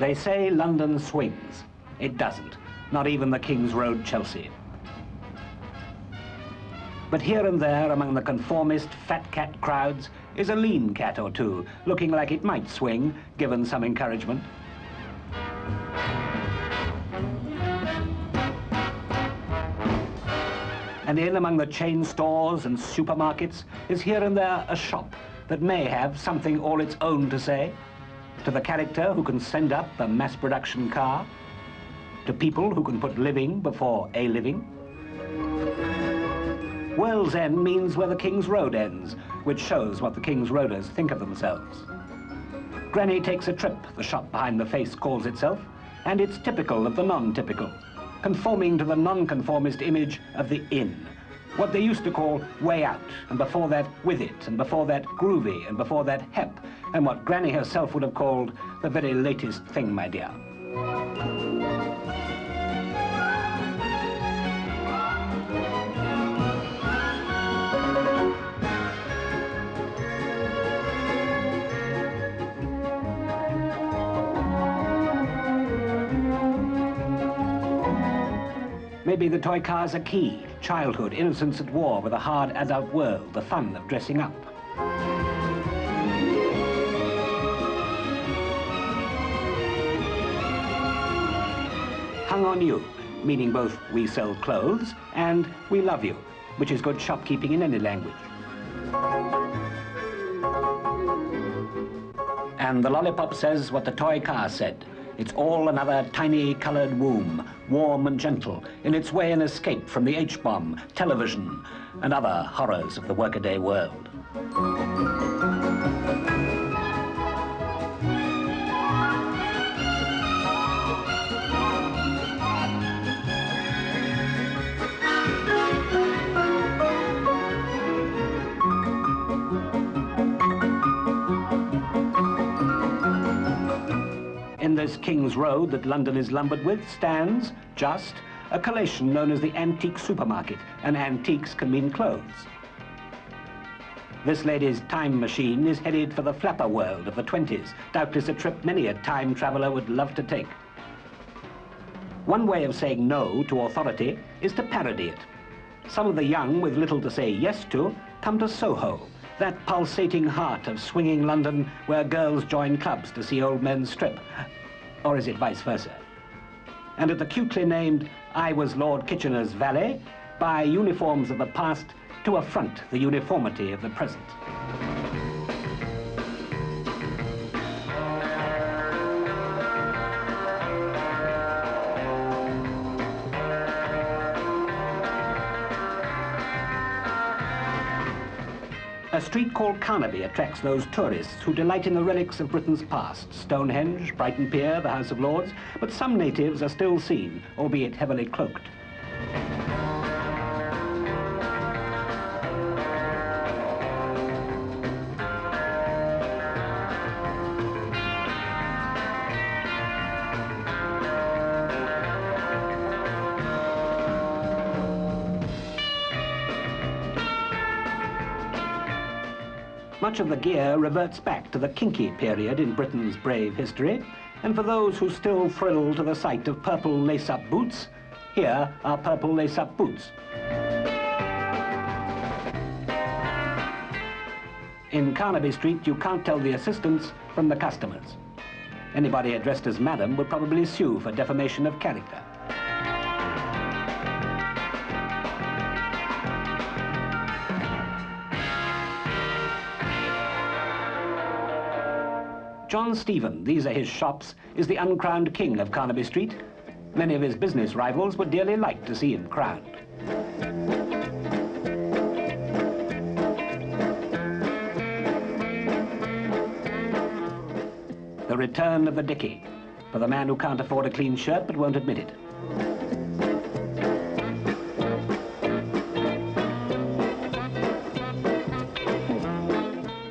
They say London swings. It doesn't, not even the King's Road, Chelsea. But here and there among the conformist fat cat crowds is a lean cat or two, looking like it might swing, given some encouragement. And in among the chain stores and supermarkets is here and there a shop that may have something all its own to say, to the character who can send up the mass production car, to people who can put living before a living. World's End means where the King's Road ends, which shows what the King's Roaders think of themselves. Granny Takes a Trip, the shop behind the face calls itself, and it's typical of the non-typical, conforming to the non-conformist image of the inn, what they used to call way out, and before that with it, and before that groovy, and before that hep, and what Granny herself would have called the very latest thing, my dear. Maybe the toy car's a key, childhood, innocence at war with a hard adult world, the fun of dressing up. Hung on You, meaning both we sell clothes and we love you, which is good shopkeeping in any language. And the lollipop says what the toy car said. It's all another tiny coloured womb, warm and gentle, in its way an escape from the H-bomb, television, and other horrors of the workaday world. In this King's Road that London is lumbered with stands, just, a collation known as the Antique Supermarket, and antiques can mean clothes. This lady's time machine is headed for the flapper world of the 20s, doubtless a trip many a time traveller would love to take. One way of saying no to authority is to parody it. Some of the young with little to say yes to come to Soho, that pulsating heart of swinging London where girls join clubs to see old men strip. Or is it vice versa? And at the cutely named I Was Lord Kitchener's valet, buy uniforms of the past to affront the uniformity of the present. A street called Carnaby attracts those tourists who delight in the relics of Britain's past, Stonehenge, Brighton Pier, the House of Lords, but some natives are still seen, albeit heavily cloaked. Much of the gear reverts back to the kinky period in Britain's brave history, and for those who still thrill to the sight of purple lace-up boots, here are purple lace-up boots. In Carnaby Street, you can't tell the assistants from the customers. Anybody addressed as madam would probably sue for defamation of character. John Stephen, these are his shops, is the uncrowned king of Carnaby Street. Many of his business rivals would dearly like to see him crowned. The return of the dickie, for the man who can't afford a clean shirt but won't admit it.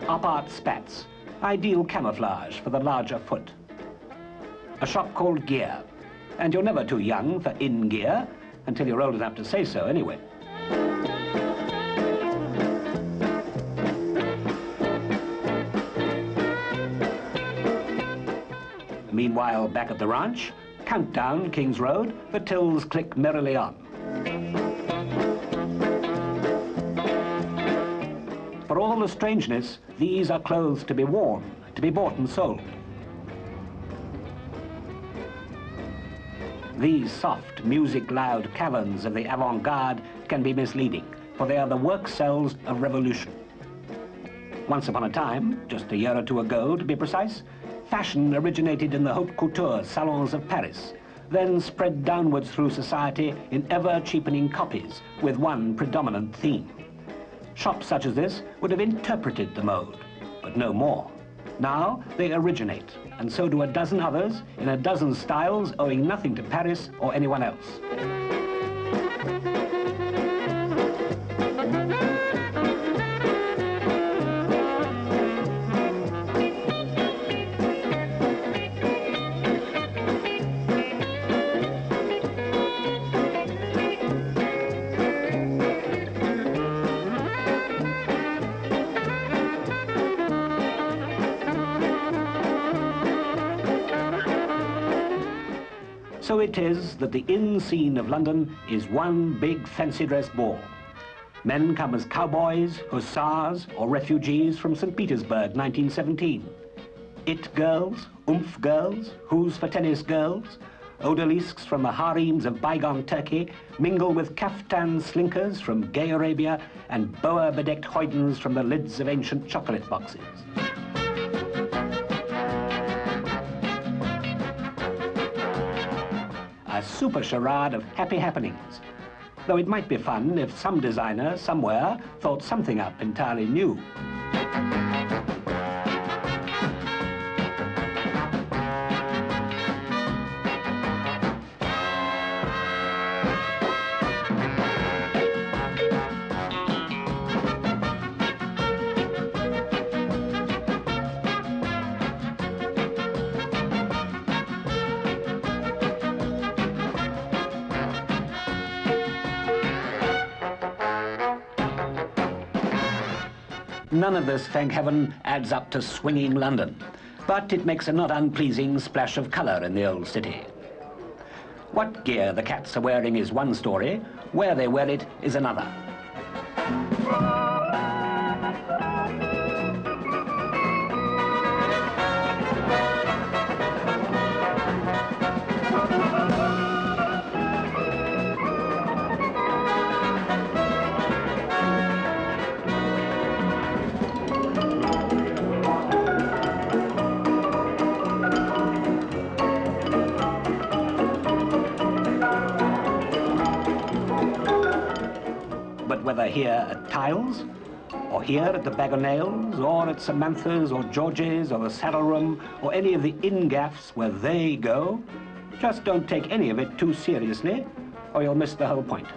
Op-art spats, ideal camouflage for the larger foot. A shop called Gear, and you're never too young for in gear, until you're old enough to say so anyway. Meanwhile, back at the ranch, countdown King's Road, the tills click merrily on. For all the strangeness, these are clothes to be worn, to be bought and sold. These soft, music-loud caverns of the avant-garde can be misleading, for they are the work cells of revolution. Once upon a time, just a year or two ago to be precise, fashion originated in the haute couture salons of Paris, then spread downwards through society in ever-cheapening copies with one predominant theme. Shops such as this would have interpreted the mode, but no more. Now they originate, and so do a dozen others in a dozen styles owing nothing to Paris or anyone else. So it is that the inn scene of London is one big fancy dress ball. Men come as cowboys, hussars, or refugees from St. Petersburg, 1917. It girls, oomph girls, who's for tennis girls, odalisques from the harems of bygone Turkey mingle with kaftan slinkers from gay Arabia and boa-bedecked hoydens from the lids of ancient chocolate boxes. A super charade of happy happenings, though it might be fun if some designer somewhere thought something up entirely new. None of this, thank heaven, adds up to swinging London, but it makes a not unpleasing splash of colour in the old city. What gear the cats are wearing is one story, where they wear it is another. But whether here at Tiles, or here at the Bag o' Nails, or at Samantha's, or George's, or the Saddle Room, or any of the inn gaffs where they go, just don't take any of it too seriously, or you'll miss the whole point.